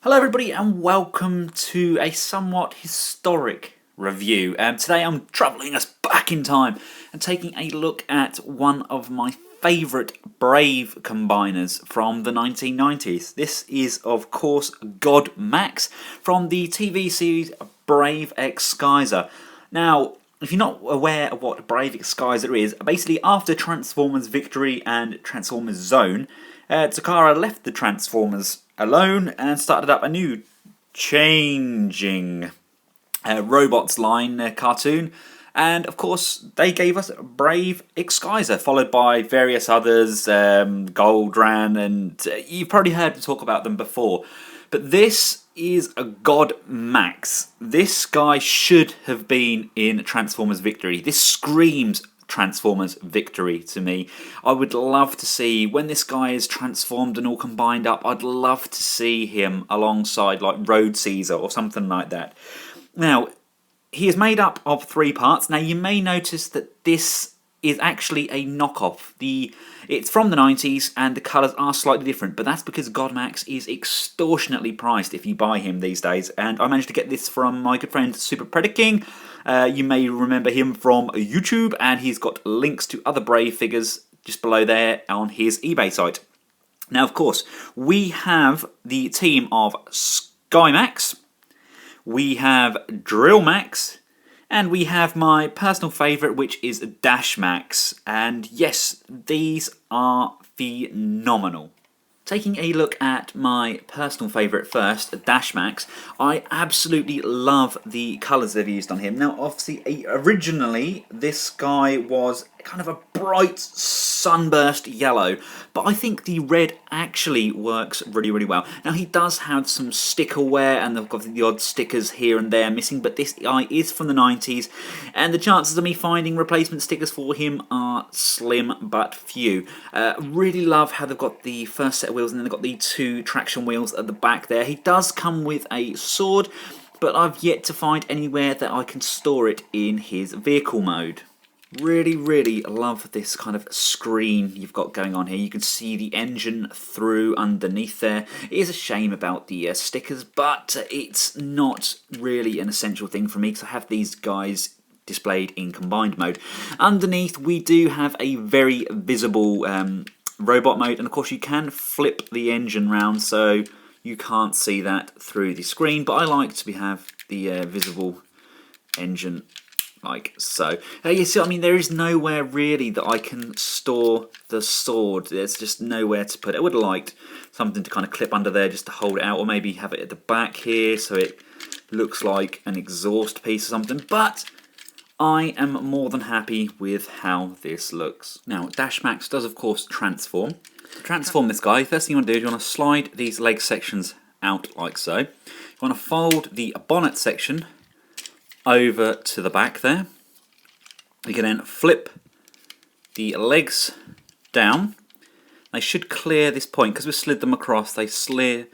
Hello everybody and welcome to a somewhat historic review. Today I'm travelling us back in time and taking a look at one of my favourite Brave combiners from the 1990s. This is of course God Max from the TV series Brave Exkaiser. Now, if you're not aware of what Brave Exkaiser is, basically after Transformers Victory and Transformers Zone, Takara left the Transformers alone and started up a new changing robots line cartoon. And of course, they gave us Brave Exkaiser, followed by various others, Goldran, and you've probably heard me talk about them before. But this is a God Max. This guy should have been in Transformers Victory. This screams Transformers Victory to me. I would love to see, when this guy is transformed and all combined up, I'd love to see him alongside like Road Caesar or something like that. Now, he is made up of 3 parts. Now, you may notice that this is actually a knockoff. It's from the 90s and the colours are slightly different, but that's because God Max is extortionately priced if you buy him these days. And I managed to get this from my good friend Super Predaking. You may remember him from YouTube, and he's got links to other Brave figures just below there on his eBay site. Now, of course, we have the team of Sky Max, we have Drill Max, and we have my personal favourite, which is Dash Max. And yes, these are phenomenal. Taking a look at my personal favourite first, Dash Max, I absolutely love the colours they've used on him. Now, obviously, originally, this guy was kind of a bright sunburst yellow, but I think the red actually works really, really well. Now, he does have some sticker wear, and they've got the odd stickers here and there missing, but this guy is from the 90s, and the chances of me finding replacement stickers for him are slim but few. Really love how they've got the first set of wheels, and then they've got the 2 traction wheels at the back there. He does come with a sword, but I've yet to find anywhere that I can store it in his vehicle mode. Really, really love this kind of screen you've got going on here. You can see the engine through underneath there. It is a shame about the stickers, but it's not really an essential thing for me because I have these guys displayed in combined mode. Underneath, we do have a very visible robot mode, and of course you can flip the engine round so you can't see that through the screen, but I like to have the visible engine like so. You see, I mean, there is nowhere really that I can store the sword. There's just nowhere to put it. I would have liked something to kind of clip under there just to hold it out, or maybe have it at the back here so it looks like an exhaust piece or something, but I am more than happy with how this looks. Now, Dash Max does of course transform. To transform this guy, first thing you want to do is you want to slide these leg sections out like so. You want to fold the bonnet section over to the back there. You can then flip the legs down. They should clear this point because we slid them across. They clear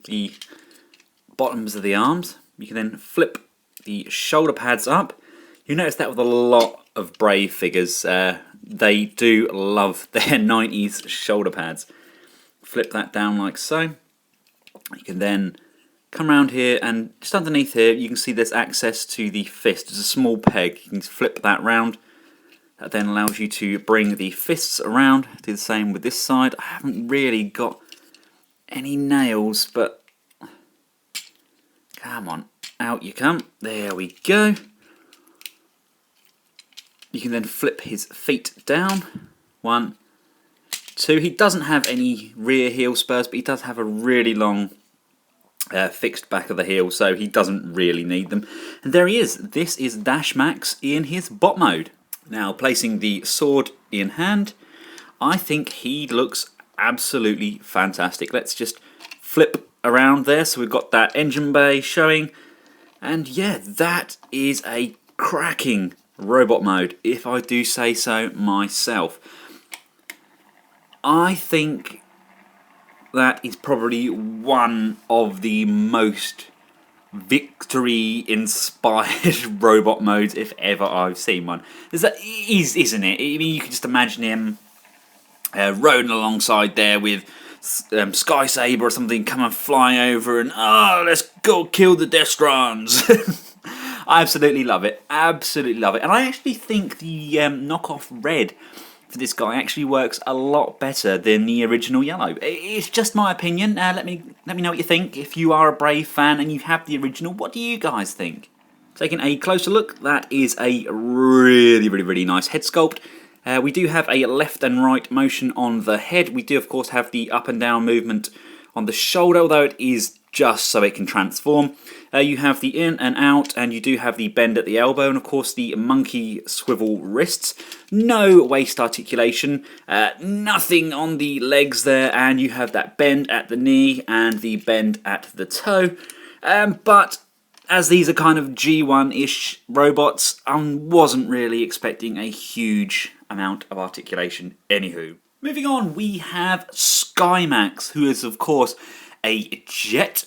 the bottoms of the arms. You can then flip the shoulder pads up. You notice that with a lot of Brave figures. They do love their 90s shoulder pads. Flip that down like so. You can then come around here, and just underneath here you can see there's access to the fist. It's a small peg. You can flip that round. That then allows you to bring the fists around. Do the same with this side. I haven't really got any nails, but come on, out you come. There we go. You can then flip his feet down. 1, 2. He doesn't have any rear heel spurs, but he does have a really long fixed back of the heel, so he doesn't really need them. And there he is. This is Dash Max in his bot mode. Now, placing the sword in hand, I think he looks absolutely fantastic. Let's just flip around there so we've got that engine bay showing. And yeah, that is a cracking robot mode, if I do say so myself. I think that is probably one of the most Victory-inspired robot modes if ever I've seen one. Isn't it? I mean, you can just imagine him rode alongside there with Sky Saber or something coming flying over and, let's go kill the Destrons. I absolutely love it. Absolutely love it. And I actually think the knockoff red for this guy actually works a lot better than the original yellow. It's just my opinion. Let me know what you think. If you are a Brave fan and you have the original, what do you guys think? Taking a closer look, that is a really nice head sculpt. We do have a left and right motion on the head. We do, of course, have the up and down movement on the shoulder, although it is just so it can transform. You have the in and out, and you do have the bend at the elbow, and of course the monkey swivel wrists. No waist articulation, nothing on the legs there, and you have that bend at the knee and the bend at the toe. But as these are kind of G1-ish robots, I wasn't really expecting a huge amount of articulation. Anywho. Moving on, we have Skymax, who is of course a jet,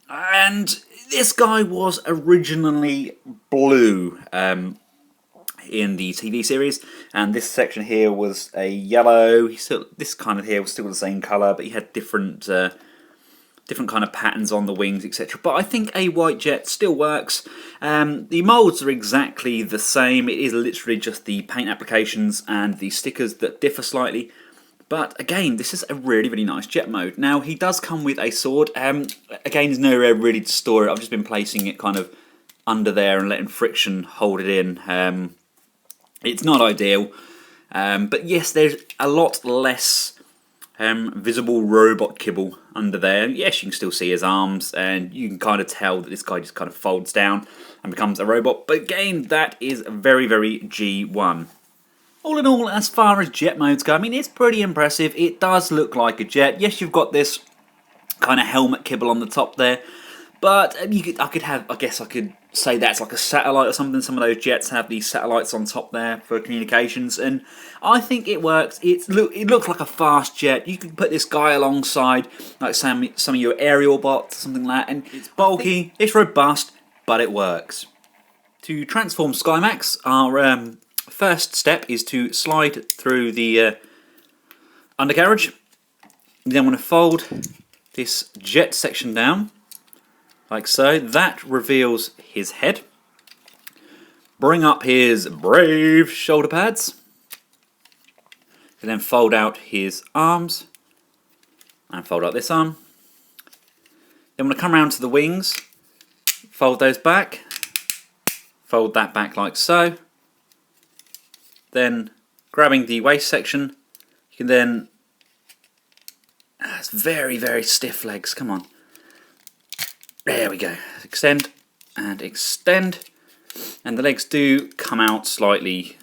and this guy was originally blue in the TV series, and this section here was a yellow. This kind of here was still the same colour, but he had different kind of patterns on the wings, etc. But I think a white jet still works. The moulds are exactly the same. It is literally just the paint applications and the stickers that differ slightly. But again, this is a really nice jet mode. Now, he does come with a sword. Again, there's nowhere really to store it. I've just been placing it kind of under there and letting friction hold it in. It's not ideal. But yes, there's a lot less visible robot kibble under there. Yes, you can still see his arms, and you can kind of tell that this guy just kind of folds down and becomes a robot. But again, that is very G1. All in all, as far as jet modes go, I mean, it's pretty impressive. It does look like a jet. Yes, you've got this kind of helmet kibble on the top there, but I guess I could say that's like a satellite or something. Some of those jets have these satellites on top there for communications, and I think it works. It looks like a fast jet. You could put this guy alongside like some of your aerial bots, something like that, and it's bulky, it's robust, but it works. To transform Skymax, our first step is to slide through the undercarriage. You then want to fold this jet section down, like so. That reveals his head. Bring up his brave shoulder pads. And then fold out his arms. And fold out this arm. Then want to come around to the wings. Fold those back. Fold that back like so. Then, grabbing the waist section, you can then... It's very stiff legs, come on. There we go. Extend and extend. And the legs do come out slightly.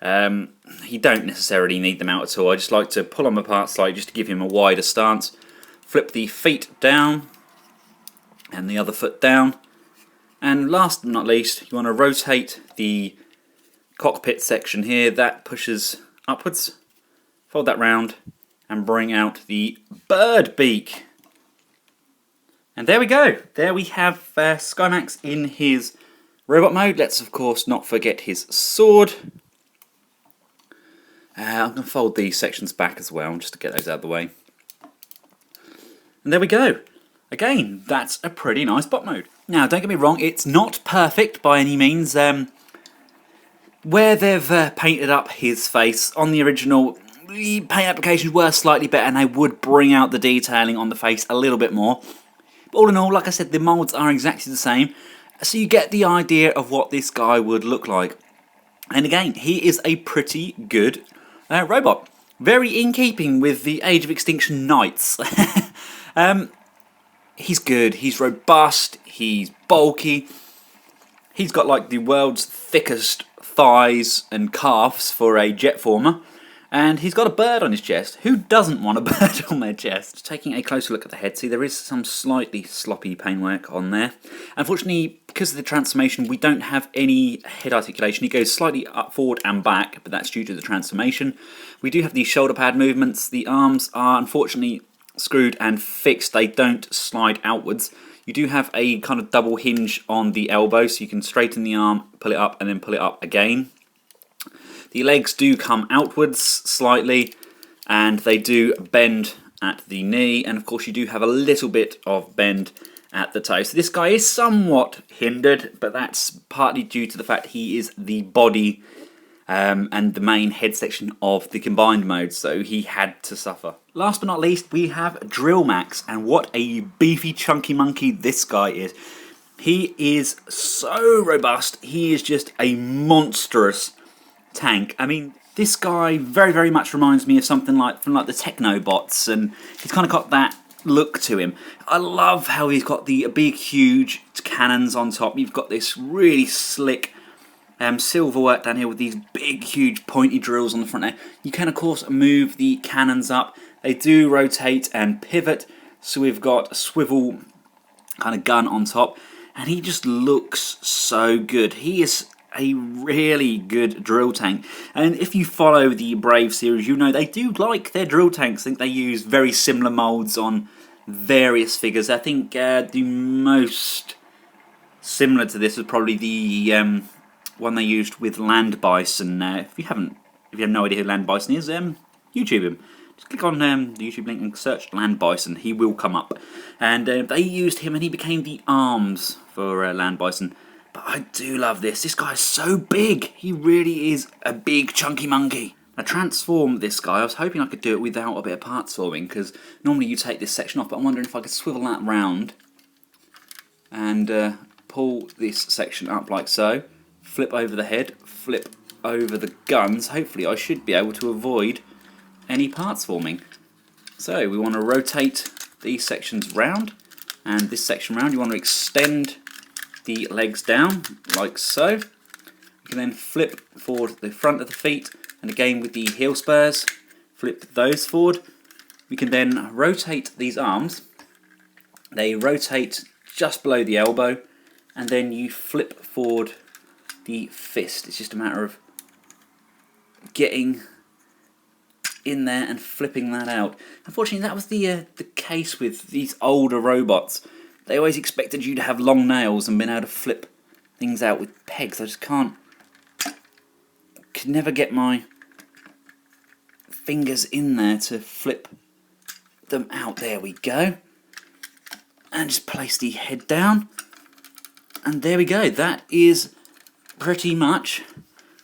You don't necessarily need them out at all. I just like to pull them apart slightly just to give him a wider stance. Flip the feet down and the other foot down. And last but not least, you want to rotate the cockpit section here. That pushes upwards. Fold that round and bring out the bird beak. And there we go. There we have Skymax in his robot mode. Let's of course not forget his sword. I'm going to fold these sections back as well just to get those out of the way. And there we go. Again, that's a pretty nice bot mode. Now, don't get me wrong, it's not perfect by any means. Where they've painted up his face on the original, the paint applications were slightly better and they would bring out the detailing on the face a little bit more. But all in all, like I said, the moulds are exactly the same, so you get the idea of what this guy would look like. And again, he is a pretty good robot. Very in keeping with the Age of Extinction Knights. He's good, he's robust, he's bulky. He's got like the world's thickest thighs and calves for a jet former. And he's got a bird on his chest. Who doesn't want a bird on their chest? Taking a closer look at the head, see there is some slightly sloppy paintwork on there. Unfortunately, because of the transformation, we don't have any head articulation. He goes slightly up, forward and back, but that's due to the transformation. We do have the shoulder pad movements. The arms are unfortunately screwed and fixed. They don't slide outwards. You do have a kind of double hinge on the elbow, so you can straighten the arm, pull it up, and then pull it up again. The legs do come outwards slightly, and they do bend at the knee, and of course you do have a little bit of bend at the toe. So this guy is somewhat hindered, but that's partly due to the fact he is the body and the main head section of the combined mode, so he had to suffer. Last but not least, we have Drill Max, and what a beefy chunky monkey this guy is. He is so robust, he is just a monstrous tank. I mean, this guy very, very much reminds me of something like from like the Technobots, and he's kind of got that look to him. I love how he's got the big, huge cannons on top. You've got this really slick silver work down here with these big, huge, pointy drills on the front there. You can, of course, move the cannons up. They do rotate and pivot, so we've got a swivel kind of gun on top, and he just looks so good. He is a really good drill tank, and if you follow the Brave series, you know they do like their drill tanks. I think they use very similar molds on various figures. I think the most similar to this is probably the one they used with Land Bison. If you have no idea who Land Bison is, YouTube him. Just click on the YouTube link and search Land Bison. He will come up. And they used him, and he became the arms for Land Bison. But I do love this. This guy is so big. He really is a big chunky monkey. Now, transform this guy. I was hoping I could do it without a bit of parts forming, because normally you take this section off, but I'm wondering if I could swivel that round and pull this section up like so. Flip over the head, flip over the guns. Hopefully I should be able to avoid any parts forming. So we want to rotate these sections round, and this section round. You want to extend the legs down like so. You can then flip forward the front of the feet, and again with the heel spurs, flip those forward. We can then rotate these arms. They rotate just below the elbow, and then you flip forward the fist. It's just a matter of getting in there and flipping that out. Unfortunately, that was the case with these older robots. They always expected you to have long nails and been able to flip things out with pegs. I just could never get my fingers in there to flip them out. There we go. And just place the head down. And there we go. That is pretty much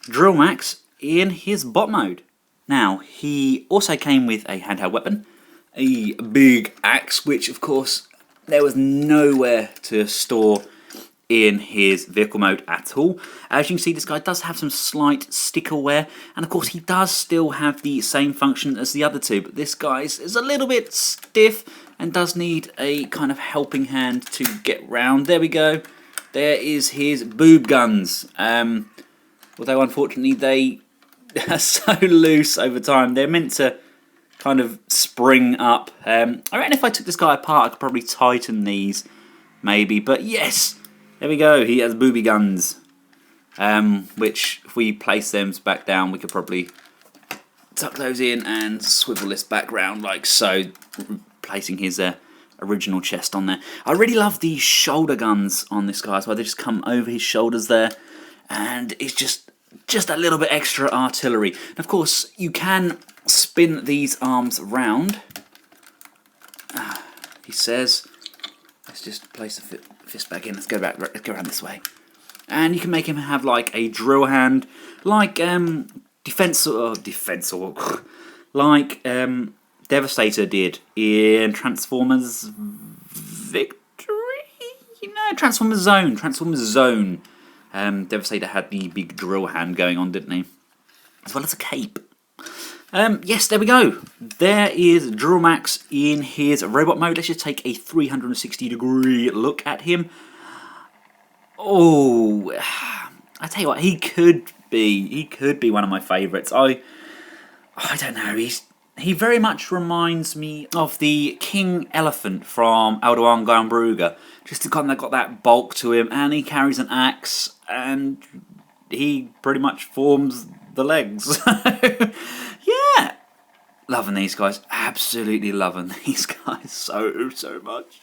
Drill Max in his bot mode. Now, he also came with a handheld weapon, a big axe, which of course there was nowhere to store in his vehicle mode at all. As you can see, this guy does have some slight sticker wear, and of course he does still have the same function as the other two, but this guy is a little bit stiff and does need a kind of helping hand to get round. There we go. There is his boob guns. Although unfortunately they are so loose over time. They're meant to kind of spring up. I reckon if I took this guy apart I could probably tighten these maybe. But yes, there we go. He has booby guns. Which if we place them back down we could probably tuck those in and swivel this back round like so, placing his original chest on there. I really love the shoulder guns on this guy as well. They just come over his shoulders there, and it's just a little bit extra artillery. And of course, you can spin these arms round. He says, let's just place the fist back in. Let's go around this way. And you can make him have like a drill hand, like like Devastator did in Transformers Victory? No, Transformers Zone. Devastator had the big drill hand going on, didn't he? As well as a cape. Yes, there we go. There is Drill Max in his robot mode. Let's just take a 360-degree look at him. Oh, I tell you what, he could be one of my favourites. I don't know. He very much reminds me of the King Elephant from Aldebaran Gambruga. Just kind of got that bulk to him, and he carries an axe, and he pretty much forms the legs. Yeah, loving these guys. Absolutely loving these guys so much.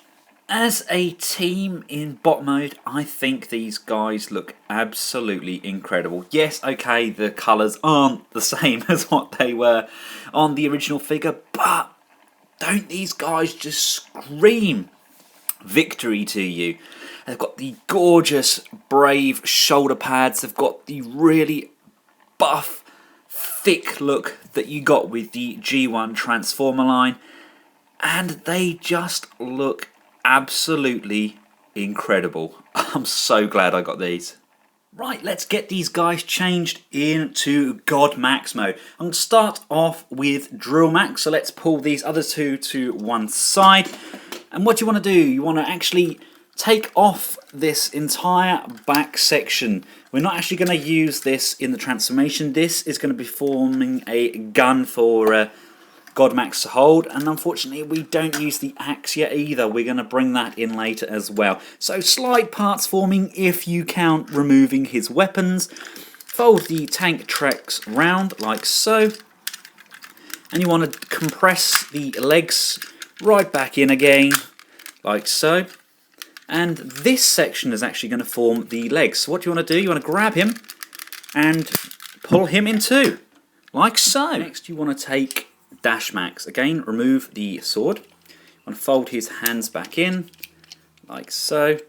As a team in bot mode, I think these guys look absolutely incredible. Yes, okay, the colours aren't the same as what they were on the original figure, but don't these guys just scream victory to you? They've got the gorgeous Brave shoulder pads. They've got the really buff, thick look that you got with the G1 Transformer line. And they just look absolutely incredible. I'm so glad I got these. Right, let's get these guys changed into God Max mode. I'm going to start off with Drill Max, so let's pull these other two to one side. And what you want to do, you want to actually take off this entire back section. We're not actually going to use this in the transformation. This is going to be forming a gun for God Max to hold, and unfortunately we don't use the axe yet either. We're going to bring that in later as well. So slight parts forming if you count removing his weapons. Fold the tank tracks round like so, and you want to compress the legs right back in again like so. And this section is actually going to form the legs. So what you want to do, you want to grab him and pull him in two like so. Next you want to take Dash Max. Again, remove the sword. You want to fold his hands back in, like so.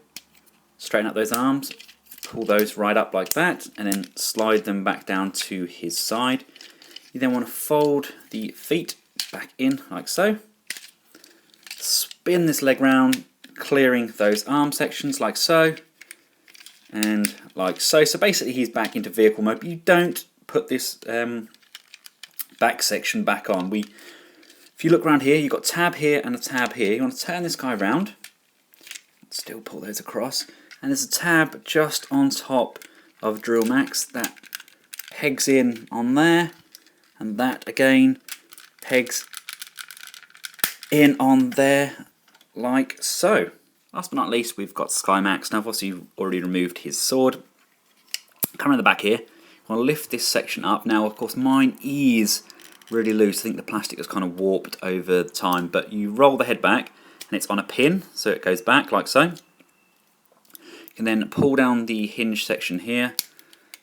Straighten up those arms, pull those right up like that, and then slide them back down to his side. You then want to fold the feet back in, like so. Spin this leg round, clearing those arm sections, like so. And like so. So basically he's back into vehicle mode, but you don't put this back section back on. If you look around here, you've got tab here and a tab here. You want to turn this guy around, still pull those across, and there's a tab just on top of Drill Max that pegs in on there, and that again pegs in on there like so. Last but not least, we've got Sky Max. Now obviously you've already removed his sword. Come around the back here. I want to lift this section up. Now, of course, mine is really loose. I think the plastic has kind of warped over time, but you roll the head back and it's on a pin, so it goes back like so. You can then pull down the hinge section here,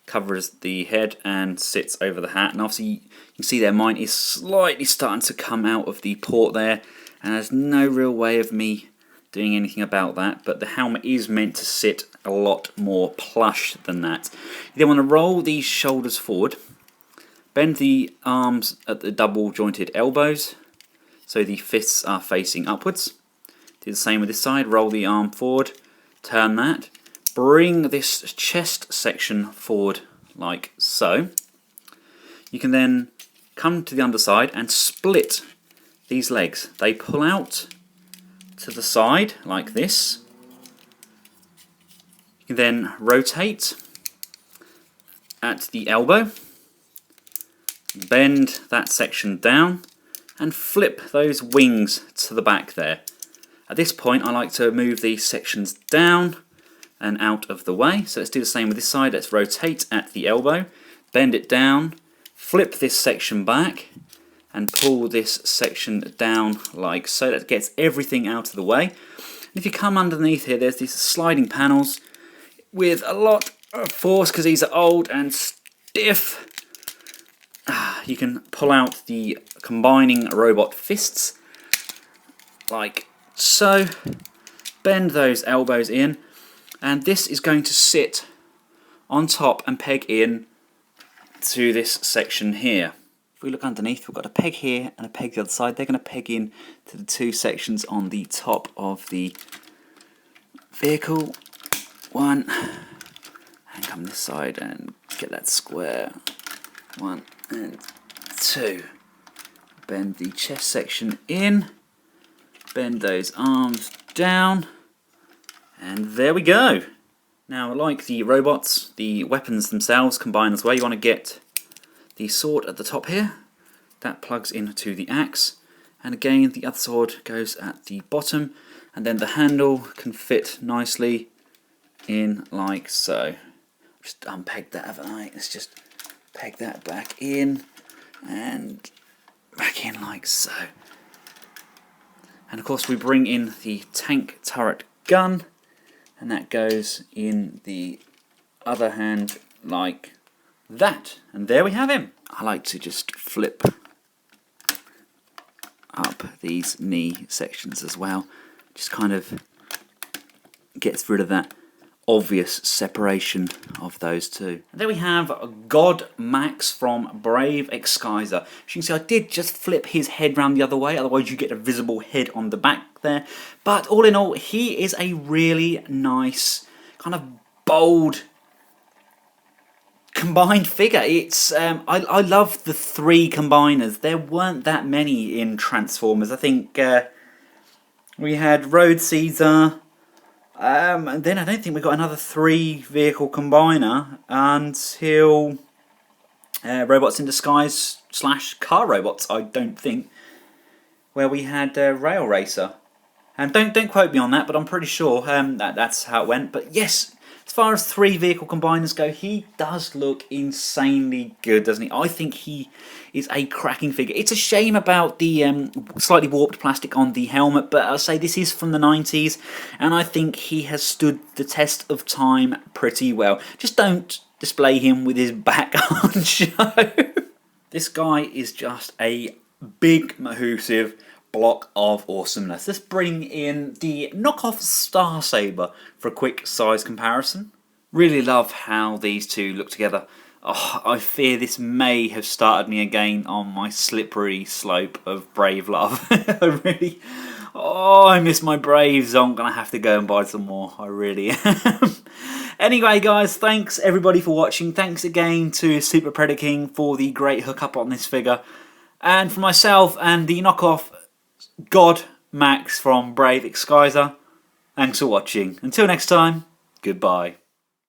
covers the head and sits over the hat. And obviously, you can see there, mine is slightly starting to come out of the port there, and there's no real way of me doing anything about that, but the helmet is meant to sit a lot more plush than that. You then want to roll these shoulders forward, bend the arms at the double jointed elbows so the fists are facing upwards. Do the same with this side, roll the arm forward, turn that, bring this chest section forward like so. You can then come to the underside and split these legs. They pull out to the side like this. You can then rotate at the elbow, bend that section down and flip those wings to the back there. At this point I like to move these sections down and out of the way. So let's do the same with this side. Let's rotate at the elbow, bend it down, flip this section back and pull this section down like so. That gets everything out of the way. And if you come underneath here, there's these sliding panels with a lot of force because these are old and stiff. You can pull out the combining robot fists like so. Bend those elbows in, and this is going to sit on top and peg in to this section here. If we look underneath, we've got a peg here and a peg the other side. They're going to peg in to the two sections on the top of the vehicle. One, and come this side and get that square. One and two. Bend the chest section in, bend those arms down, and there we go. Now, like the robots, the weapons themselves combine as well. You want to get the sword at the top here, that plugs into the axe, and again the other sword goes at the bottom, and then the handle can fit nicely in like so. Just unpeg that, haven't I? Let's just peg that back in and back in like so. And of course we bring in the tank turret gun, and that goes in the other hand like that, and there we have him. I like to just flip up these knee sections as well. Just kind of gets rid of that obvious separation of those two. And then we have God Max from Brave Exkizer. As you can see, I did just flip his head round the other way, otherwise you get a visible head on the back there. But all in all, he is a really nice, kind of bold, combined figure. It's I love the 3 combiners. There weren't that many in Transformers. I think we had Road Caesar, and then I don't think we got another 3 vehicle combiner until Robots in Disguise / Car Robots, I don't think, where we had Rail Racer. And don't quote me on that, but I'm pretty sure that's how it went. But yes, as far as 3 vehicle combiners go, he does look insanely good, doesn't he? I think he is a cracking figure. It's a shame about the slightly warped plastic on the helmet, but I'll say this is from the 90s, and I think he has stood the test of time pretty well. Just don't display him with his back on show. This guy is just a big, massive block of awesomeness. Let's bring in the knockoff Star Saber for a quick size comparison. Really love how these two look together. Oh, I fear this may have started me again on my slippery slope of Brave love. I miss my Braves. I'm going to have to go and buy some more. I really am. Anyway, guys, thanks everybody for watching. Thanks again to Super Predator King for the great hookup on this figure. And for myself and the knockoff God Max from Brave Exkizer, thanks for watching. Until next time, goodbye.